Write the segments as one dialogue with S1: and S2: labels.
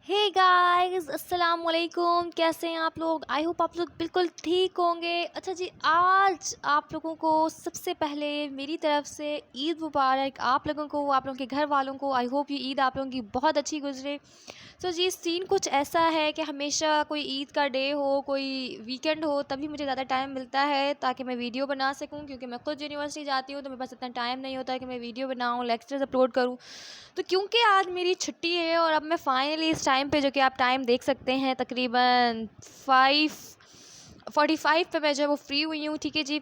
S1: Hey guys, अस्सलाम वालेकुम। कैसे हैं आप लोग? आई होप आप लोग बिल्कुल ठीक होंगे। अच्छा जी, आज आप लोगों को सबसे पहले मेरी तरफ से ईद मुबारक। आप लोगों को, आप लोगों के घर वालों को, आई होप ये ईद आप लोगों की बहुत अच्छी गुजरे। सो जी, सीन कुछ ऐसा है कि हमेशा कोई ईद का डे हो, कोई वीकेंड हो, तभी मुझे ज़्यादा टाइम मिलता है ताकि मैं वीडियो बना सकूं, क्योंकि मैं खुद यूनिवर्सिटी जाती हूँ तो मेरे पास इतना टाइम नहीं होता कि मैं वीडियो बनाऊँ, लेक्चर्स अपलोड करूँ। तो क्योंकि आज मेरी छुट्टी है और अब मैं फ़ाइनली इस टाइम पे, जो कि आप टाइम देख सकते हैं, तकरीबन 5:45 पे मैं जो है वो फ्री हुई हूँ, ठीक है जी।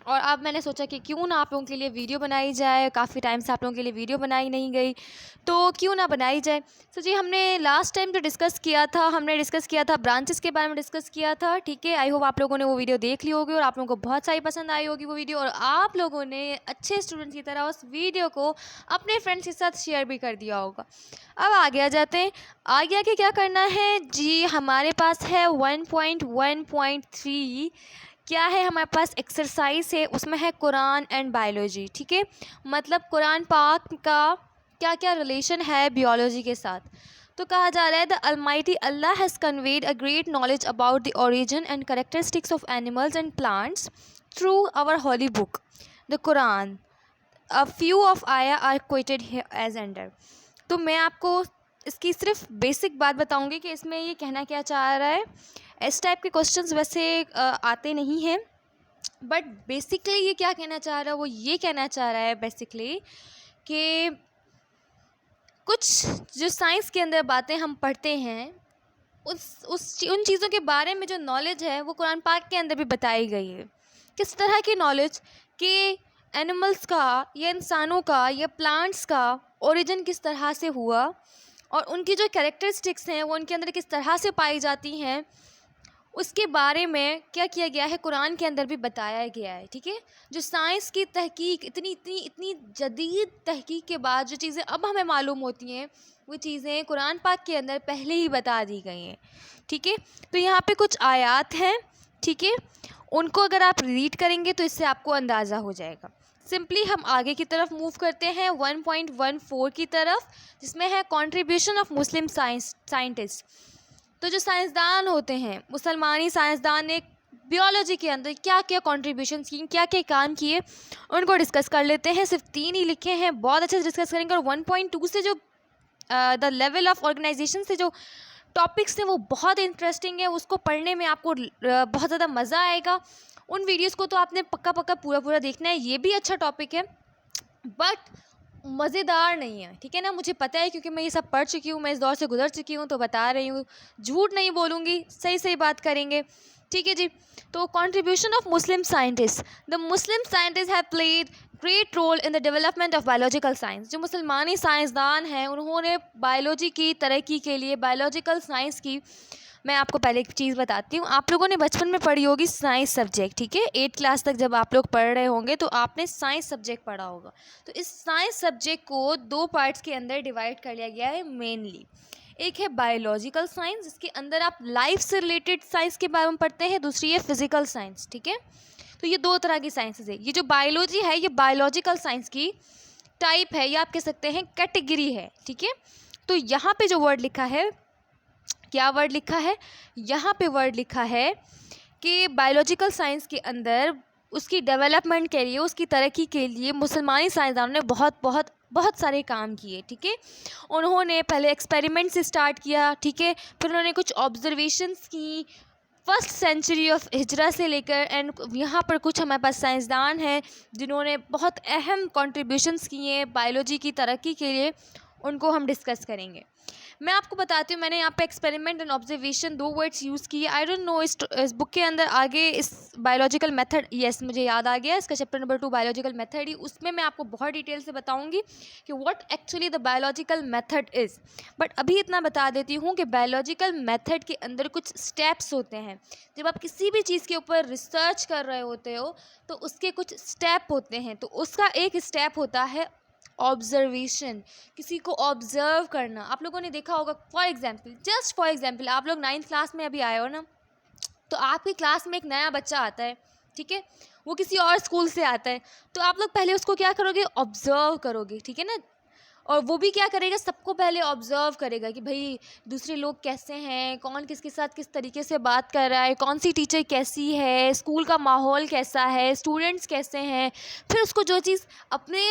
S1: और अब मैंने सोचा कि क्यों ना आप लोगों के लिए वीडियो बनाई जाए। काफ़ी टाइम से आप लोगों के लिए वीडियो बनाई नहीं गई, तो क्यों ना बनाई जाए। तो जी, हमने लास्ट टाइम जो डिस्कस किया था, हमने डिस्कस किया था ब्रांचेस के बारे में डिस्कस किया था, ठीक है। आई होप आप लोगों ने वो वीडियो देख ली होगी और आप लोगों को बहुत सारी पसंद आई होगी वो वीडियो, और आप लोगों ने अच्छे स्टूडेंट्स की तरह उस वीडियो को अपने फ्रेंड्स के साथ शेयर भी कर दिया होगा। अब आगे आ जाते हैं। आगे आके क्या करना है जी, हमारे पास है 1.1.3। क्या है हमारे पास? एक्सरसाइज है, उसमें है कुरान एंड बायोलॉजी, ठीक है। मतलब कुरान पाक का क्या क्या रिलेशन है बियोलॉजी के साथ। तो कहा जा रहा है, the almighty Allah has conveyed a great knowledge about the origin and characteristics of animals and plants through our holy book the Quran. A few of ayah are quoted as under. तो मैं आपको इसकी सिर्फ basic बात बताऊंगी कि इसमें ये कहना क्या चाह रहा है। इस टाइप के क्वेश्चंस वैसे आते नहीं हैं, बट बेसिकली ये क्या कहना चाह रहा है, वो ये कहना चाह रहा है बेसिकली कि कुछ जो साइंस के अंदर बातें हम पढ़ते हैं, उन चीज़ों के बारे में जो नॉलेज है वो कुरान पाक के अंदर भी बताई गई है। किस तरह की नॉलेज? कि एनिमल्स का या इंसानों का या प्लांट्स का ओरिजिन किस तरह से हुआ, और उनकी जो कैरेक्टरिस्टिक्स हैं वो उनके अंदर किस तरह से पाई जाती हैं, उसके बारे में क्या किया गया है, कुरान के अंदर भी बताया गया है, ठीक है। जो साइंस की तहकीक, इतनी इतनी इतनी जदीद तहकीक के बाद जो चीज़ें अब हमें मालूम होती हैं, वो चीज़ें कुरान पाक के अंदर पहले ही बता दी गई हैं, ठीक है। तो यहाँ पे कुछ आयात हैं, ठीक है। उनको अगर आप रीड करेंगे तो इससे आपको अंदाज़ा हो जाएगा। सिंपली हम आगे की तरफ मूव करते हैं 1.14 की तरफ, जिसमें है कंट्रीब्यूशन ऑफ मुस्लिम साइंटिस्ट। तो जो साइंसदान होते हैं, मुसलमानी साइंसदान ने बियोलॉजी के अंदर क्या क्या कॉन्ट्रीब्यूशन की, क्या क्या काम किए, उनको डिस्कस कर लेते हैं। सिर्फ 3 ही लिखे हैं, बहुत अच्छे से डिस्कस करेंगे। और 1.2 से जो द लेवल ऑफ ऑर्गेनाइजेशन से जो टॉपिक्स हैं वो बहुत इंटरेस्टिंग है, उसको पढ़ने में आपको बहुत ज़्यादा मज़ा आएगा। उन वीडियोज़ को तो आपने पक्का पक्का पूरा पूरा देखना है। ये भी अच्छा टॉपिक है, बट मज़ेदार नहीं है, ठीक है ना। मुझे पता है, क्योंकि मैं ये सब पढ़ चुकी हूँ, मैं इस दौर से गुजर चुकी हूँ, तो बता रही हूँ, झूठ नहीं बोलूँगी, सही सही बात करेंगे, ठीक है जी। तो contribution of Muslim scientist. The Muslim scientist have played great role in the development of biological science. जो मुसलमानी साइंसदान हैं, उन्होंने बायोलॉजी की तरक्की के लिए, बायोलॉजिकल साइंस की, मैं आपको पहले एक चीज़ बताती हूँ। आप लोगों ने बचपन में पढ़ी होगी साइंस सब्जेक्ट, ठीक है। 8 क्लास तक जब आप लोग पढ़ रहे होंगे तो आपने साइंस सब्जेक्ट पढ़ा होगा। तो इस साइंस सब्जेक्ट को 2 पार्ट्स के अंदर डिवाइड कर लिया गया है मेनली। एक है बायोलॉजिकल साइंस, जिसके अंदर आप लाइफ से रिलेटेड साइंस के बारे में पढ़ते हैं। दूसरी है फिजिकल साइंस, ठीक है। तो ये 2 तरह की साइंसेज है। ये जो बायोलॉजी है, ये बायोलॉजिकल साइंस की टाइप है, या आप कह सकते हैं कैटेगरी है, ठीक है। तो यहाँ पे जो वर्ड लिखा है, क्या वर्ड लिखा है यहाँ पे? वर्ड लिखा है कि बायोलॉजिकल साइंस के अंदर उसकी डेवलपमेंट के लिए, उसकी तरक्की के लिए मुसलमानी साइंसदानों ने बहुत बहुत बहुत सारे काम किए, ठीक है। उन्होंने पहले एक्सपेरिमेंट से स्टार्ट किया, ठीक है। फिर उन्होंने कुछ ऑब्जर्वेशंस की, फर्स्ट सेंचुरी ऑफ हिजरा से लेकर, एंड यहाँ पर कुछ हमारे पास साइंसदान हैं जिन्होंने बहुत अहम कंट्रीब्यूशंस किए हैं बायोलॉजी की तरक्की के लिए। उनको हम डिस्कस करेंगे। मैं आपको बताती हूँ, मैंने यहाँ पे experiment and observation 2 words use किए। आई डोंट नो इस बुक के अंदर आगे इस बायोलॉजिकल मेथड, यस मुझे याद आ गया, इसका चैप्टर नंबर 2 बायोलॉजिकल मेथड ही, उसमें मैं आपको बहुत डिटेल से बताऊँगी कि what actually the biological method is. But अभी इतना बता देती हूँ कि बायोलॉजिकल मेथड के अंदर कुछ स्टेप्स होते हैं। जब आप किसी भी चीज़ के ऊपर रिसर्च कर रहे होते हो तो उसके कुछ स्टेप होते हैं। तो उसका एक स्टेप होता है ऑब्जर्वेशन, किसी को ऑब्जर्व करना। आप लोगों ने देखा होगा, for example, just for example, आप लोग 9th क्लास में अभी आए हो ना, तो आपकी क्लास में एक नया बच्चा आता है, ठीक है। वो किसी और स्कूल से आता है, तो आप लोग पहले उसको क्या करोगे? ऑब्जर्व करोगे, ठीक है ना। और वो भी क्या करेगा, सबको पहले ऑब्जर्व करेगा कि भाई दूसरे लोग कैसे हैं, कौन किसके साथ किस तरीके से बात कर रहा है, कौन सी टीचर कैसी है, स्कूल का माहौल कैसा है, स्टूडेंट्स कैसे हैं। फिर उसको जो चीज़ अपने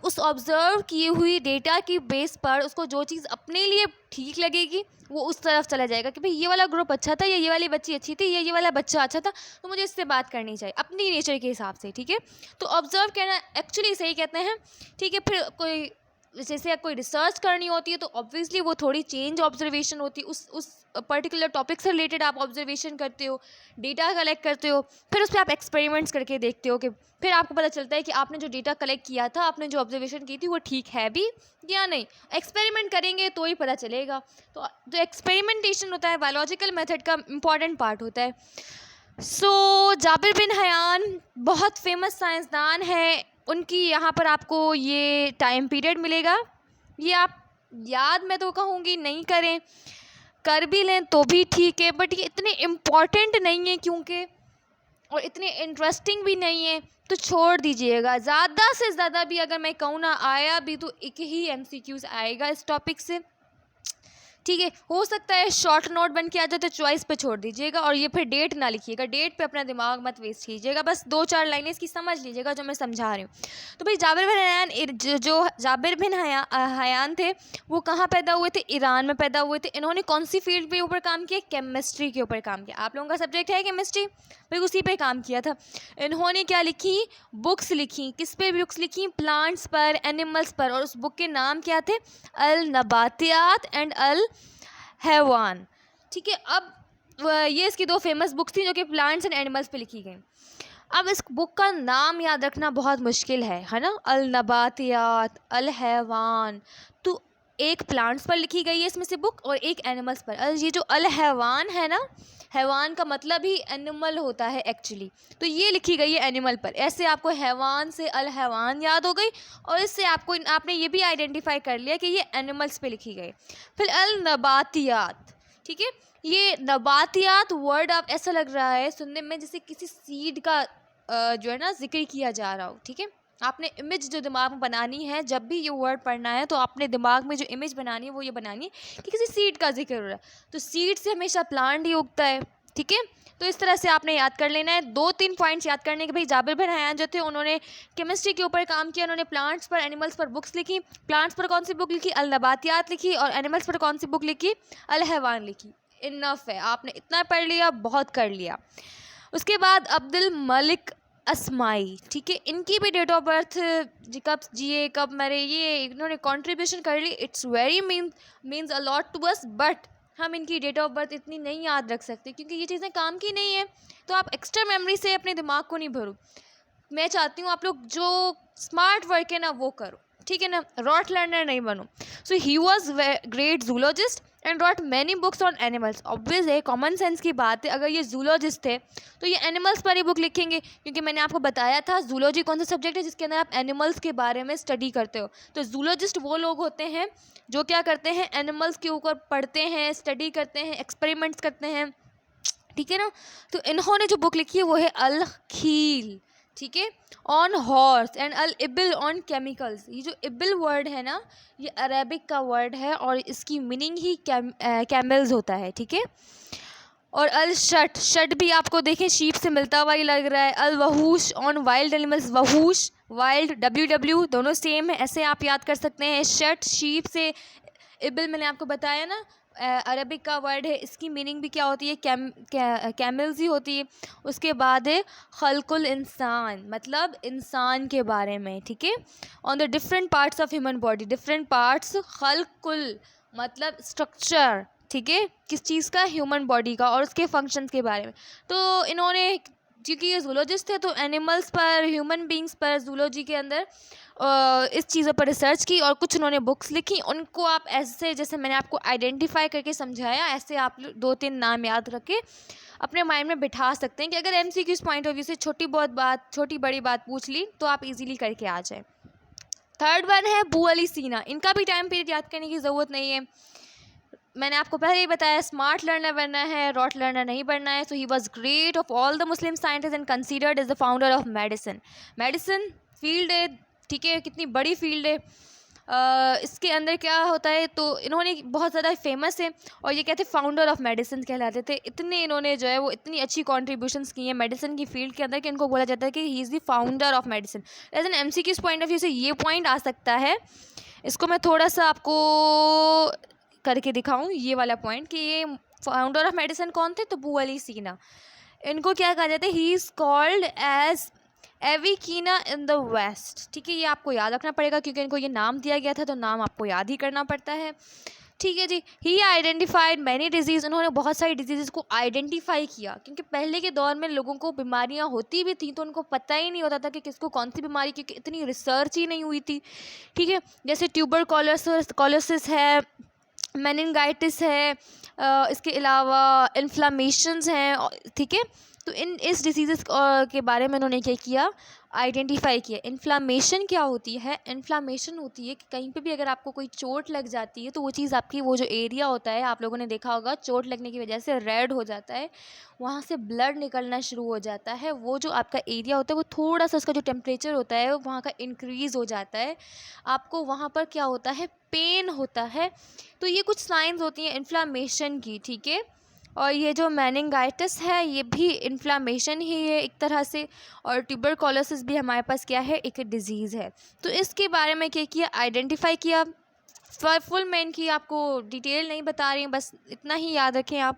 S1: उस ऑब्ज़र्व किए हुई डेटा की बेस पर उसको जो चीज़ अपने लिए ठीक लगेगी वो उस तरफ चला जाएगा कि भाई ये वाला ग्रुप अच्छा था, या ये वाली बच्ची अच्छी थी, या ये वाला बच्चा अच्छा था, तो मुझे इससे बात करनी चाहिए अपनी नेचर के हिसाब से। ठीक है, तो ऑब्ज़र्व करना एक्चुअली सही कहते हैं। ठीक है, फिर कोई जैसे कोई रिसर्च करनी होती है तो ऑब्वियसली वो थोड़ी चेंज ऑब्जर्वेशन होती है, उस पर्टिकुलर टॉपिक से रिलेटेड आप ऑब्जर्वेशन करते हो, डेटा कलेक्ट करते हो, फिर उस पर आप एक्सपेरिमेंट्स करके देखते हो कि फिर आपको पता चलता है कि आपने जो डेटा कलेक्ट किया था, आपने जो ऑब्जर्वेशन की थी वो ठीक है भी या नहीं। एक्सपेरिमेंट करेंगे तो ही पता चलेगा। तो जो एक्सपेरिमेंटेशन होता है बायोलॉजिकल मेथड का इम्पॉर्टेंट पार्ट होता है। सो जाबिर बिन हयान बहुत फेमस साइंसदान है, उनकी यहाँ पर आपको ये टाइम पीरियड मिलेगा, ये आप याद मैं तो कहूँगी नहीं करें, कर भी लें तो भी ठीक है, बट ये इतने इम्पॉर्टेंट नहीं है क्योंकि, और इतने इंटरेस्टिंग भी नहीं है, तो छोड़ दीजिएगा। ज़्यादा से ज़्यादा भी अगर मैं कहूँ ना आया भी तो एक ही MCQs आएगा इस टॉपिक से। ठीक है, हो सकता है शॉर्ट नोट बन के आ जाए तो चॉइस पे छोड़ दीजिएगा, और ये फिर डेट ना लिखिएगा, डेट पे अपना दिमाग मत वेस्ट कीजिएगा, बस 2-4 लाइनें इसकी समझ लीजिएगा जो मैं समझा रही हूँ। तो भाई जाबिर बिन हयान, जो जाबिर बिन हयान थे वो कहाँ पैदा हुए थे, ईरान में पैदा हुए थे। इन्होंने कौन सी फील्ड के ऊपर काम किया, केमिस्ट्री के ऊपर काम किया। आप लोगों का सब्जेक्ट है केमिस्ट्री, भाई उसी पे काम किया था। इन्होंने क्या लिखी, बुक्स लिखी। किस पे बुक्स लिखी, प्लांट्स पर, एनिमल्स पर, और उस बुक के नाम क्या थे, अल नबातियात एंड अल हैवान। ठीक है, अब ये इसकी 2 फेमस बुक्स थी जो कि प्लांट्स एंड एनिमल्स पे लिखी गई। अब इस बुक का नाम याद रखना बहुत मुश्किल है ना, अल नबातियात, अल हैवान। तो एक प्लांट्स पर लिखी गई है इसमें से बुक, और एक एनिमल्स पर। ये जो अल हैवान है ना, हैवान का मतलब ही एनिमल होता है एक्चुअली, तो ये लिखी गई है एनिमल पर। ऐसे आपको हैवान से अल हैवान याद हो गई, और इससे आपने ये भी आइडेंटिफाई कर लिया कि ये एनिमल्स पे लिखी गई। फिर अल नबातियात, ठीक है, ये नबातियात वर्ड आप ऐसा लग रहा है सुनने में जैसे किसी सीड का जो है ना जिक्र किया जा रहा हो। ठीक है, आपने इमेज जो दिमाग में बनानी है, जब भी ये वर्ड पढ़ना है तो आपने दिमाग में जो इमेज बनानी है वो ये बनानी है कि किसी सीड का जिक्र हो रहा है, तो सीड से हमेशा प्लांट ही उगता है। ठीक है, तो इस तरह से आपने याद कर लेना है। 2-3 पॉइंट्स याद करने के। भाई जाबिर बिन हयान जो थे उन्होंने केमिस्ट्री के ऊपर काम किया, उन्होंने प्लांट्स पर, एनिमल्स पर बुक्स लिखी। प्लांट्स पर कौन सी बुक लिखी, अल नबातियात लिखी, और एनिमल्स पर कौन सी बुक लिखी, अल हैवान लिखी। इनफ है, आपने इतना पढ़ लिया, बहुत कर लिया। उसके बाद अब्दुल मलिक असमाई, ठीक है, इनकी भी डेट ऑफ बर्थ कब जिए कब मरे, ये इन्होंने कंट्रीब्यूशन कर ली, it's very means a lot to us, but हम इनकी डेट ऑफ बर्थ इतनी नहीं याद रख सकते क्योंकि ये चीज़ें काम की नहीं है। तो आप एक्स्ट्रा मेमोरी से अपने दिमाग को नहीं भरो। मैं चाहती हूँ आप लोग जो स्मार्ट वर्क है ना वो करो, ठीक है ना, रॉट लर्नर नहीं बनो। So he was great zoologist and wrote many books on animals. Obvious है, कॉमन सेंस की बात है, अगर ये जूलॉजिस्ट थे तो ये एनिमल्स पर ही बुक लिखेंगे, क्योंकि मैंने आपको बताया था जूलॉजी कौन सा सब्जेक्ट है जिसके अंदर आप एनिमल्स के बारे में स्टडी करते हो। तो जूलॉजिस्ट वो लोग होते हैं जो क्या करते हैं, एनिमल्स के ऊपर पढ़ते हैं, स्टडी करते हैं, एक्सपेरिमेंट्स करते हैं। ठीक है ना, तो इन्होंने जो बुक लिखी है वो है अल खील, ठीक है, on horse, and Al Ibil on chemicals. ये जो इबिल वर्ड है ना, ये अरेबिक का वर्ड है और इसकी मीनिंग ही कैमल्स होता है। ठीक है, और अल शट भी आपको देखें शीप से मिलता हुआ ही लग रहा है। Al Wahush on wild animals, Wahush wild WW दोनों सेम है, ऐसे आप याद कर सकते हैं। शट शीप से, इबिल मैंने आपको बताया ना अरबिक का वर्ड है, इसकी मीनिंग भी क्या होती है, कैमल्स ही होती है। उसके बाद है खल्कुल इंसान, मतलब इंसान के बारे में। ठीक है, on the different parts of human body, different parts, खल्कुल मतलब स्ट्रक्चर, ठीक है, किस चीज़ का, ह्यूमन बॉडी का, और उसके फंक्शंस के बारे में। तो इन्होंने, क्योंकि ये जूलॉजिस्ट थे तो एनिमल्स पर, ह्यूमन बींग्स पर, जूलॉजी के अंदर इस चीज़ों पर रिसर्च की, और कुछ उन्होंने बुक्स लिखी। उनको आप ऐसे, जैसे मैंने आपको आइडेंटिफाई करके समझाया, ऐसे आप 2-3 नाम याद रख के अपने माइंड में बिठा सकते हैं कि अगर MCQ पॉइंट ऑफ व्यू से छोटी बड़ी बात पूछ ली तो आप इजीली करके आ जाए। थर्ड वन है बू अली सीना। इनका भी टाइम पीरियड याद करने की ज़रूरत नहीं है, मैंने आपको पहले ही बताया, स्मार्ट लर्नर बनना है, रॉट लर्नर नहीं बनना है। So he was great of all the Muslim scientist and considered as the founder of medicine. Medicine field है, ठीक है, कितनी बड़ी फील्ड है, इसके अंदर क्या होता है, तो इन्होंने बहुत ज़्यादा फेमस है और ये कहते हैं फाउंडर ऑफ मेडिसिन कहलाते थे। इतने इन्होंने जो है वो इतनी अच्छी कॉन्ट्रीब्यूशंस की हैं मेडिसिन की फील्ड के अंदर कि इनको बोला जाता है कि he is the founder of medicine. As an MCQ point of view से ये पॉइंट आ सकता है। इसको मैं थोड़ा सा आपको करके दिखाऊं, ये वाला पॉइंट कि ये फाउंडर ऑफ मेडिसिन कौन थे, तो अबू अली सीना। इनको क्या कहा जाता है, he is called as Avicenna in the West. ठीक है, ये आपको याद रखना पड़ेगा क्योंकि इनको ये नाम दिया गया था, तो नाम आपको याद ही करना पड़ता है। ठीक है जी। ही आइडेंटिफाइड मैनी डिजीज़, उन्होंने बहुत सारी डिजीज़ को आइडेंटिफाई किया क्योंकि पहले के दौर में लोगों को बीमारियां होती भी थी तो उनको पता ही नहीं होता था कि किसको कौन सी बीमारी, क्योंकि इतनी रिसर्च ही नहीं हुई थी। ठीक है, जैसे ट्यूबरकुलोसिस है, मेनिंगाइटिस है, इसके अलावा इन्फ्लामेशंस हैं। ठीक है, तो इस डिसीज़ के बारे में उन्होंने क्या किया, आइडेंटिफाई किया। इन्फ्लामेशन क्या होती है, इन्फ्लामेशन होती है कि कहीं पे भी अगर आपको कोई चोट लग जाती है तो वो चीज़ आपकी वो जो एरिया होता है, आप लोगों ने देखा होगा चोट लगने की वजह से रेड हो जाता है, वहाँ से ब्लड निकलना शुरू हो जाता है। वो जो आपका एरिया होता है वो थोड़ा सा उसका जो टेम्परेचर होता है वहाँ का इंक्रीज़ हो जाता है, आपको वहाँ पर क्या होता है, पेन होता है। तो ये कुछ साइंस होती हैं इन्फ्लामेशन की। ठीक है, और ये जो मेनिंगाइटिस है ये भी इन्फ्लामेशन ही है एक तरह से, और ट्यूबरकुलोसिस भी हमारे पास क्या है, एक डिजीज़ है। तो इसके बारे में क्या किया, आइडेंटिफाई किया। फुल मैं इनकी आपको डिटेल नहीं बता रही हूँ, बस इतना ही याद रखें आप।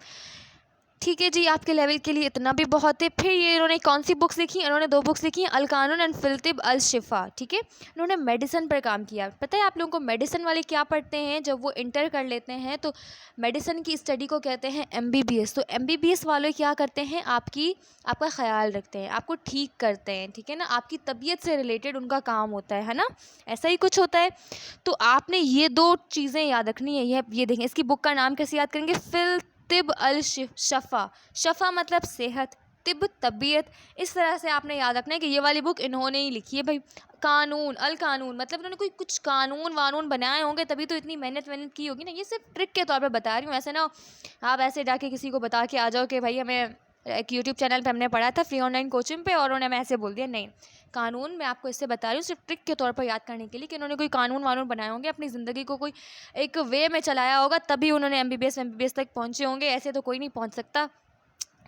S1: ठीक है जी, आपके लेवल के लिए इतना भी बहुत है। फिर ये इन्होंने कौन सी बुक्स लिखी, इन्होंने 2 बुक्स लिखी हैं, अल कानून एंड फिल तिब अल शिफा। ठीक है, इन्होंने मेडिसिन पर काम किया। पता है आप लोगों को मेडिसिन वाले क्या पढ़ते हैं जब वो इंटर कर लेते हैं, तो मेडिसिन की स्टडी को कहते हैं MBBS। तो MBBS वाले क्या करते हैं, आपका ख्याल रखते हैं, आपको ठीक करते हैं। ठीक है ना, आपकी तबीयत से रिलेटेड उनका काम होता है ना, ऐसा ही कुछ होता है। तो आपने ये 2 चीज़ें याद रखनी है। ये देखें, इसकी बुक का नाम कैसे याद करेंगे, फिल तिब अल शफ़ा। शफ़ा मतलब सेहत, तिब तबीयत। इस तरह से आपने याद रखना है कि ये वाली बुक इन्होंने ही लिखी है भाई। कानून, अल कानून मतलब उन्होंने कोई कुछ कानून वानून बनाए होंगे तभी तो इतनी मेहनत की होगी ना। ये सिर्फ ट्रिक के तौर पे बता रही हूँ, ऐसे ना आप ऐसे जाके किसी को बता के आ जाओ कि भाई हमें एक यूट्यूब चैनल पे हमने पढ़ा था फ्री ऑनलाइन कोचिंग पे और उन्होंने मैं ऐसे बोल दिया। नहीं, कानून मैं आपको इससे बता रही हूँ सिर्फ ट्रिक के तौर पर याद करने के लिए कि उन्होंने कोई कानून वानून बनाए होंगे, अपनी ज़िंदगी को कोई एक वे में चलाया होगा, तभी उन्होंने MBBS तक पहुँचे होंगे, ऐसे तो कोई नहीं पहुँच सकता।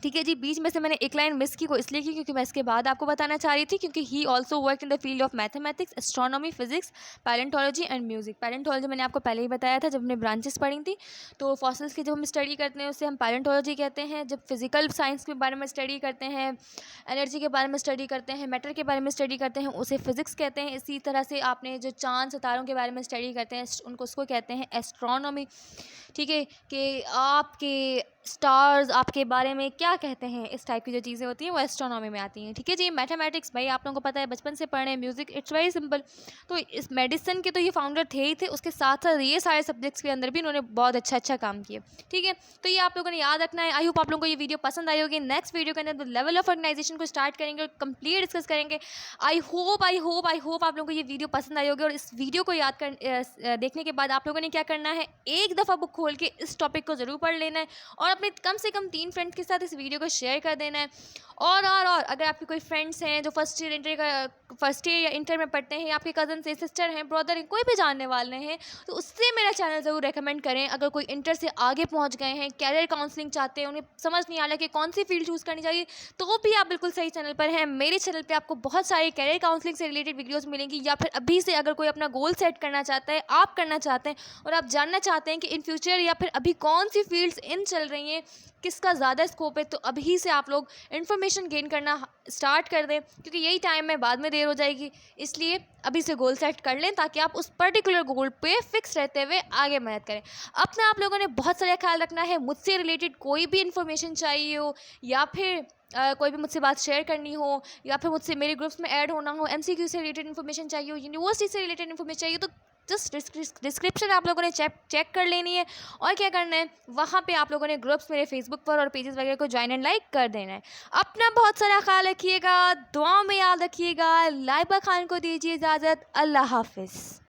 S1: ठीक है जी, बीच में से मैंने एक लाइन मिस की, को इसलिए की क्योंकि मैं इसके बाद आपको बताना चाह रही थी, क्योंकि he also work in the field of mathematics, astronomy, physics, palaeontology and music. Palaeontology मैंने आपको पहले ही बताया था जब हमने ब्रांचेस पढ़ी थी। तो फॉसिल्स की जब हम स्टडी करते हैं उसे हम पैलेंटोलॉजी कहते हैं। जब फिजिकल साइंस के बारे में स्टडी करते हैं, एनर्जी के बारे में स्टडी करते हैं, मैटर के बारे में स्टडी करते हैं, उसे फिजिक्स कहते हैं। इसी तरह से आपने जो चांद सितारों के बारे में स्टडी करते हैं उसको कहते हैं एस्ट्रोनॉमी। ठीक है, कि आपके स्टार्स आपके बारे में क्या कहते हैं, इस टाइप की जो चीज़ें होती हैं वो एस्ट्रोनॉमी में आती हैं। ठीक है जी, मैथमेटिक्स भाई आप लोगों को पता है बचपन से पढ़े, म्यूज़िक इट्स वेरी सिंपल। तो इस मेडिसिन के तो ये फाउंडर थे ही थे, उसके साथ साथ ये सारे सब्जेक्ट्स के अंदर भी उन्होंने बहुत अच्छा काम किया। ठीक है, तो ये आप लोगों ने याद रखना है। आई होप आप लोगों को ये वीडियो पसंद आई होगी। नेक्स्ट वीडियो के अंदर लेवल ऑफ ऑर्गेनाइजेशन को स्टार्ट करेंगे और कंप्लीट डिस्कस करेंगे। आई होप आप लोगों को ये वीडियो पसंद आई होगी। और इस वीडियो को देखने के बाद आप लोगों ने क्या करना है, एक दफ़ा बुक खोल के इस टॉपिक को ज़रूर पढ़ लेना है और अपने कम से कम 3 फ्रेंड्स के साथ इस वीडियो को शेयर कर देना है। और अगर आपके कोई फ्रेंड्स हैं जो फर्स्ट ईयर या इंटर में पढ़ते हैं, या आपके कज़न से, सिस्टर हैं, ब्रदर हैं, कोई भी जानने वाले हैं, तो उससे मेरा चैनल ज़रूर रेकमेंड करें। अगर कोई इंटर से आगे पहुंच गए हैं, कैरियर काउंसलिंग चाहते हैं, उन्हें समझ नहीं आ रहा कि कौन सी फील्ड चूज़ करनी चाहिए, तो भी आप बिल्कुल सही चैनल पर हैं। मेरे चैनल पर आपको बहुत सारे कैरियर काउंसलिंग से रिलेटेड वीडियोज़ मिलेंगी। या फिर अभी से अगर कोई अपना गोल सेट करना चाहता है, आप करना चाहते हैं और आप जानना चाहते हैं कि इन फ्यूचर या फिर अभी कौन सी फील्ड्स इन चल रही हैं, किसका ज़्यादा स्कोप है, तो अभी से आप लोग इन्फॉर्मेशन गेन करना स्टार्ट कर दें, क्योंकि यही टाइम में बाद में देर हो जाएगी। इसलिए अभी से गोल सेट कर लें ताकि आप उस पर्टिकुलर गोल पे फिक्स रहते हुए आगे मेहनत करें। अपना आप लोगों ने बहुत सारा ख्याल रखना है। मुझसे रिलेटेड कोई भी इन्फॉर्मेशन चाहिए हो, या फिर कोई भी मुझसे बात शेयर करनी हो, या फिर मुझसे मेरे ग्रुप्स में ऐड होना हो, MCQ से रिलेटेड इन्फॉर्मेशन चाहिए हो, यूनिवर्सिटी से रिलेटेड इन्फॉर्मेशन चाहिए, तो जस्ट डिस्क्रिप्शन आप लोगों ने चेक कर लेनी है। और क्या करना है, वहाँ पे आप लोगों ने ग्रुप्स मेरे फेसबुक पर और पेजेस वगैरह को ज्वाइन एंड लाइक कर देना है। अपना बहुत सारा ख्याल रखिएगा, दुआ में याद रखिएगा। लाइबा खान को दीजिए इजाज़त। अल्लाह हाफिज़।